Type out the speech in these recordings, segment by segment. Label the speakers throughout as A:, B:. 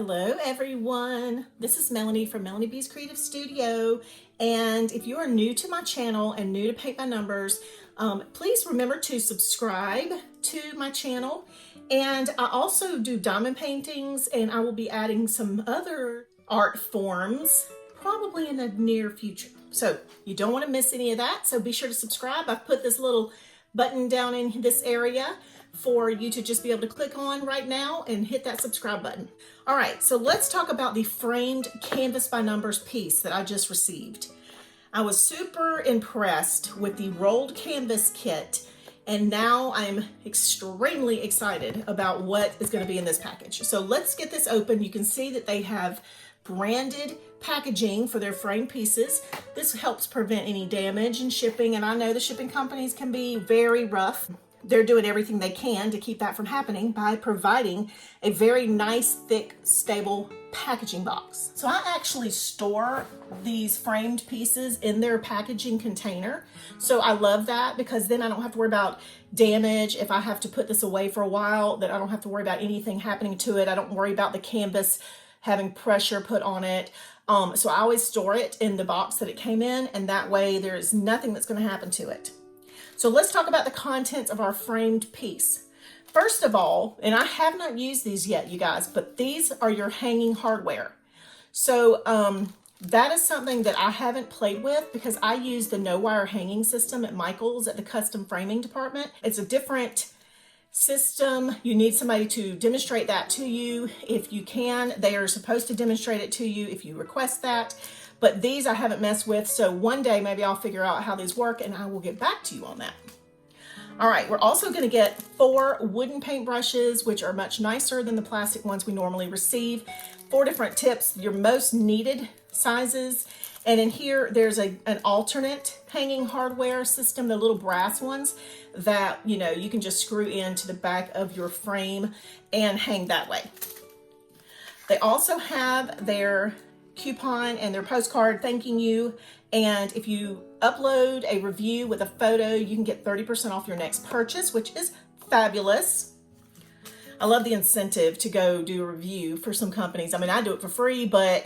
A: Hello everyone, this is Melanie from Melanie B's Creative Studio, and if you are new to my channel and new to Paint by Numbers, please remember to subscribe to my channel. And I also do diamond paintings, and I will be adding some other art forms probably in the near future. So you don't want to miss any of that, so be sure to subscribe. I've put this little button down in this area for you to just be able to click on right now and hit that subscribe button. All right, so let's talk about the framed Canvas by Numbers piece that I just received. I was super impressed with the rolled canvas kit, and now I'm extremely excited about what is going to be in this package. So let's get this open. You can see that they have branded packaging for their framed pieces. This helps prevent any damage in shipping, and I know the shipping companies can be very rough. They're doing everything they can to keep that from happening by providing a very nice, thick, stable packaging box. So I actually store these framed pieces in their packaging container. So I love that because then I don't have to worry about damage. If I have to put this away for a while, that I don't have to worry about anything happening to it. I don't worry about the canvas having pressure put on it. So I always store it in the box that it came in, and that way there's nothing that's going to happen to it. So let's talk about the contents of our framed piece. First of all, and I have not used these yet, you guys, but these are your hanging hardware. So that is something that I haven't played with because I use the no wire hanging system at Michael's at the custom framing department. It's a different system. You need somebody to demonstrate that to you. If you can, they are supposed to demonstrate it to you if you request that. But these I haven't messed with, so one day maybe I'll figure out how these work and I will get back to you on that. All right, we're also going to get 4 wooden paint brushes, which are much nicer than the plastic ones we normally receive. 4 different tips, your most needed sizes. And in here, there's an alternate hanging hardware system, the little brass ones that, you know, you can just screw into the back of your frame and hang that way. They also have their coupon and their postcard thanking you, and if you upload a review with a photo, you can get 30% off your next purchase, which is fabulous. I love the incentive to go do a review for some companies. I mean, I do it for free, but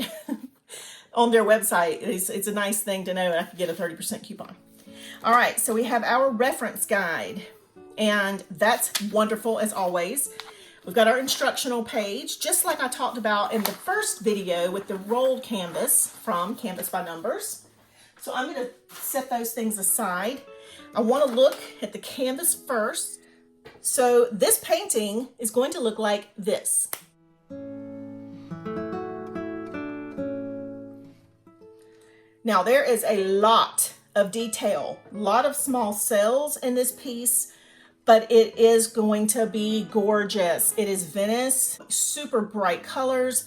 A: on their website, it's a nice thing to know that I could get a 30% coupon. All right, so we have our reference guide, and that's wonderful as always. We've got our instructional page, just like I talked about in the first video with the rolled canvas from Canvas by Numbers. So I'm going to set those things aside. I want to look at the canvas first. So this painting is going to look like this. Now there is a lot of detail, a lot of small cells in this piece, but it is going to be gorgeous. It is Venice, super bright colors.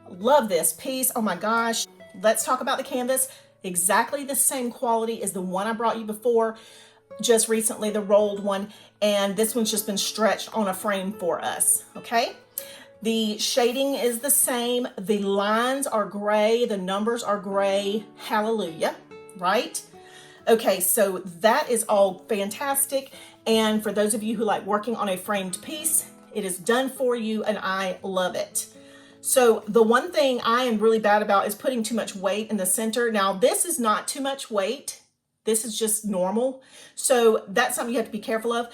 A: Love this piece. Oh my gosh. Let's talk about the canvas. Exactly the same quality as the one I brought you before, just recently, the rolled one. And this one's just been stretched on a frame for us, okay? The shading is the same. The lines are gray. The numbers are gray. Hallelujah, right? Okay, so that is all fantastic. And for those of you who like working on a framed piece, it is done for you and I love it. So the one thing I am really bad about is putting too much weight in the center. Now this is not too much weight. This is just normal. So that's something you have to be careful of.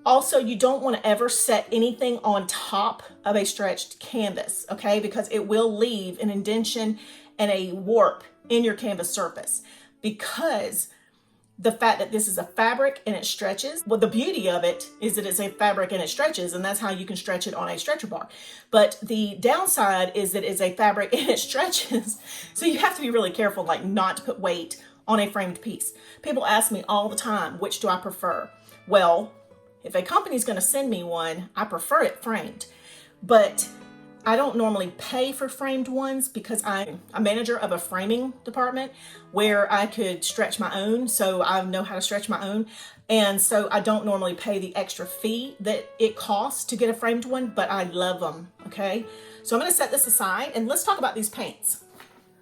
A: Also, you don't want to ever set anything on top of a stretched canvas, okay? Because it will leave an indentation and a warp in your canvas surface because the fact that this is a fabric and it stretches. Well, the beauty of it is that it's a fabric and it stretches, and that's how you can stretch it on a stretcher bar. But the downside is that it's a fabric and it stretches. So you have to be really careful, like not to put weight on a framed piece. People ask me all the time, which do I prefer? Well, if a company's gonna send me one, I prefer it framed. But I don't normally pay for framed ones because I'm a manager of a framing department where I could stretch my own, so I know how to stretch my own. And so I don't normally pay the extra fee that it costs to get a framed one, but I love them, okay? So I'm gonna set this aside and let's talk about these paints.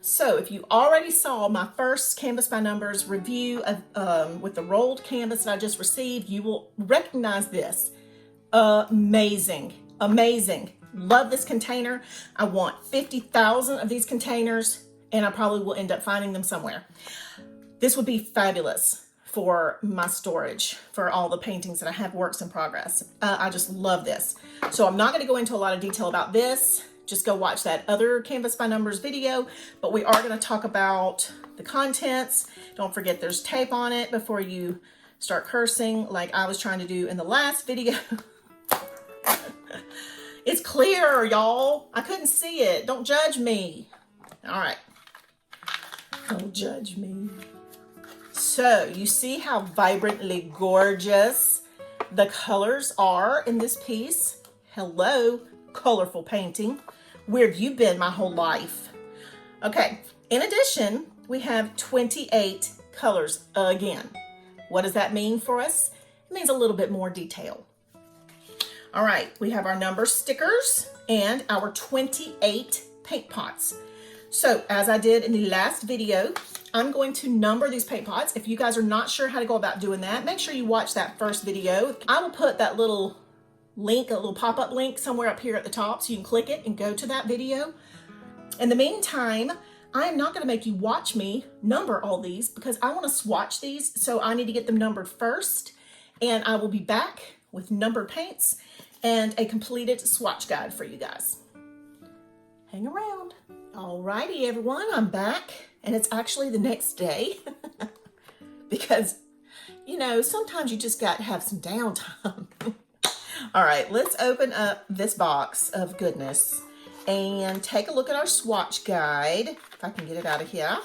A: So if you already saw my first Canvas by Numbers review of, with the rolled canvas that I just received, you will recognize this. Amazing, amazing. Love this container. I want 50,000 of these containers, and I probably will end up finding them somewhere. This would be fabulous for my storage for all the paintings that I have works in progress. I just love this. So I'm not going to go into a lot of detail about this. Just go watch that other Canvas by Numbers video, but we are going to talk about the contents. Don't forget there's tape on it before you start cursing like I was trying to do in the last video. It's clear, y'all. I couldn't see it. Don't judge me. All right. Don't judge me. So you see how vibrantly gorgeous the colors are in this piece? Hello, colorful painting. Where have you been my whole life? Okay, in addition, we have 28 colors again. What does that mean for us? It means a little bit more detail. All right, we have our number stickers and our 28 paint pots. So as I did in the last video, I'm going to number these paint pots. If you guys are not sure how to go about doing that, make sure you watch that first video. I will put that little link, a little pop-up link somewhere up here at the top so you can click it and go to that video. In the meantime, I am not going to make you watch me number all these because I want to swatch these, so I need to get them numbered first, and I will be back with numbered paints and a completed swatch guide for you guys. Hang around. Alrighty everyone, I'm back, and it's actually the next day because, you know, sometimes you just got to have some downtime. All right, let's open up this box of goodness and take a look at our swatch guide, if I can get it out of here.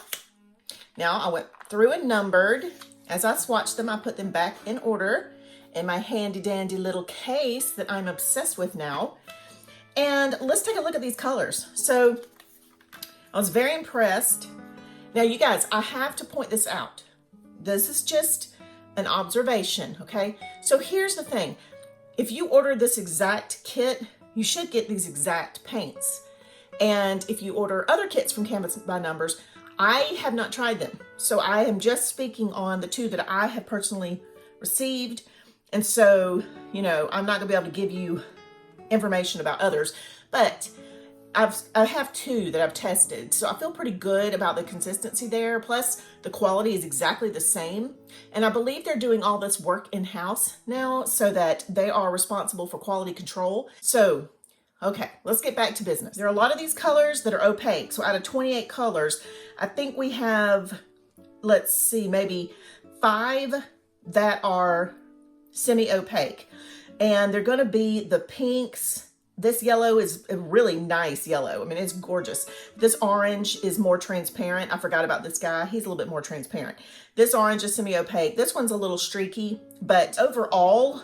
A: Now, I went through and numbered. As I swatched them, I put them back in order in my handy dandy little case that I'm obsessed with now. And let's take a look at these colors. So I was very impressed. Now, you guys, I have to point this out. This is just an observation, okay? So here's the thing. If you order this exact kit, you should get these exact paints. And if you order other kits from Canvas by Numbers, I have not tried them. So I am just speaking on the two that I have personally received. And so, you know, I'm not gonna be able to give you information about others, but I have two that I've tested. So I feel pretty good about the consistency there. Plus the quality is exactly the same. And I believe they're doing all this work in-house now so that they are responsible for quality control. So, okay, let's get back to business. There are a lot of these colors that are opaque. So out of 28 colors, I think we have, let's see, maybe 5 that are semi-opaque. And they're gonna be the pinks. This yellow is a really nice yellow. I mean, it's gorgeous. This orange is more transparent. I forgot about this guy. He's a little bit more transparent. This orange is semi-opaque. This one's a little streaky, but overall,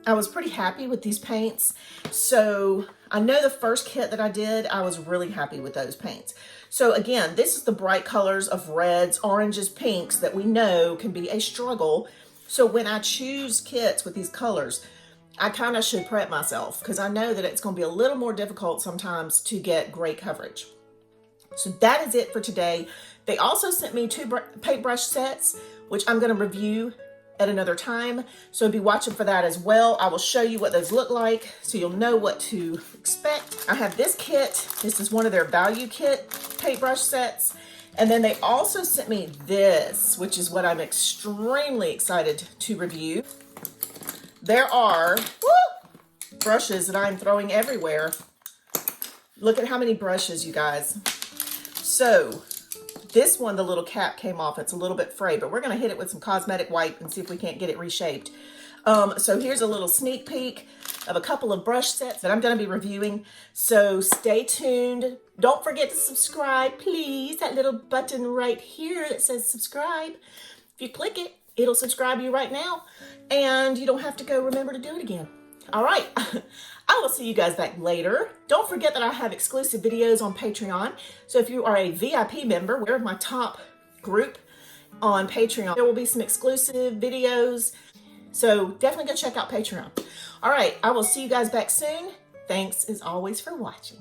A: I was pretty happy with these paints. So I know the first kit that I did, I was really happy with those paints. So again, this is the bright colors of reds, oranges, pinks that we know can be a struggle. So when I choose kits with these colors, I kind of should prep myself because I know that it's going to be a little more difficult sometimes to get great coverage. So that is it for today. They also sent me 2 paintbrush sets, which I'm going to review at another time. So be watching for that as well. I will show you what those look like so you'll know what to expect. I have this kit. This is one of their value kit paintbrush sets. And then they also sent me this, which is what I'm extremely excited to review. There are brushes that I'm throwing everywhere. Look at how many brushes, you guys. So this one, the little cap came off. It's a little bit frayed, but we're going to hit it with some cosmetic wipe and see if we can't get it reshaped. So here's a little sneak peek of a couple of brush sets that I'm going to be reviewing. So stay tuned. Don't forget to subscribe, please. That little button right here that says subscribe. If you click it, it'll subscribe you right now, and you don't have to go remember to do it again. All right, I will see you guys back later. Don't forget that I have exclusive videos on Patreon. So if you are a VIP member, we're my top group on Patreon. There will be some exclusive videos. So definitely go check out Patreon. All right, I will see you guys back soon. Thanks as always for watching.